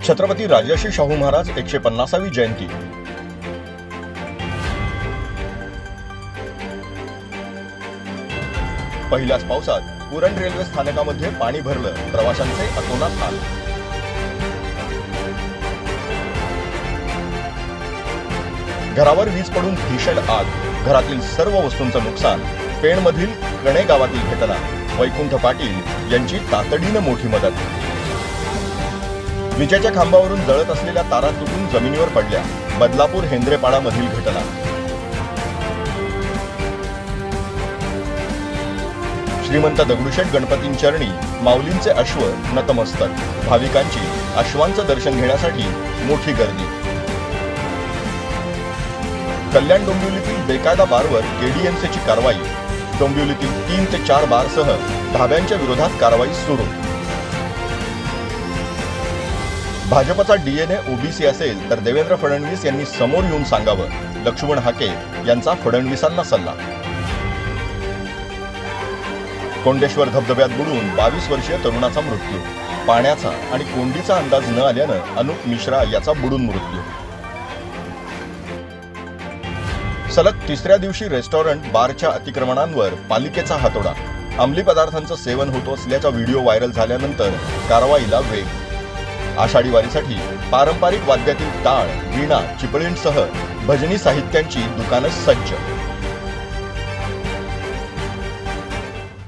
छत्रपती राजर्षी शाहू महाराज 150वी जयंती। पहिल्याच पावसात उरण रेल्वे स्थानकामध्ये पाणी भरलं, प्रवाशांचे अतोनात हाल। घरावर वीज पडून भीषण आग, घरातील सर्व वस्तूंचं नुकसान। पेणमधील कणे गावातील घटना, वैकुंठ पाटील यांची तातडीनं मोठी मदत। विजेच्या खांबावरून जळत असलेल्या तारा तुटून जमिनीवर पडल्या, बदलापूर हेंद्रेपाडा मधील घटना। श्रीमंत दगडूशेठ गणपतींचरणी माऊलींचे अश्व नतमस्तक, भाविकांची अश्वांचं दर्शन घेण्यासाठी मोठी गर्दी। कल्याण डोंबिवलीतील बेकायदा बारवर केडीएमसीची कारवाई, डोंबिवलीतील 3 ते 4 बारसह ढाब्यांच्या विरोधात कारवाई सुरू। भाजपचा डीएनए ओबीसी असेल तर देवेंद्र फडणवीस यांनी समोर येऊन सांगावं, लक्ष्मण हाके यांचा फडणवीसांना सल्ला। कोंडेश्वर धबधब्यात बुडून 22 वर्षीय तरुणाचा मृत्यू, पाण्याचा आणि कोंडीचा अंदाज न आल्यानं अनुप मिश्रा याचा बुडून मृत्यू। सलग तिसऱ्या दिवशी रेस्टॉरंट बारच्या अतिक्रमणांवर पालिकेचा हातोडा, अंमली पदार्थांचं सेवन होत असल्याचा व्हिडिओ व्हायरल झाल्यानंतर कारवाईला वेग। आषाढी वारीसाठी पारंपरिक वाद्यातील टाळ, वीणा, चिपळींसह भजनी साहित्यांची दुकानं सज्ज।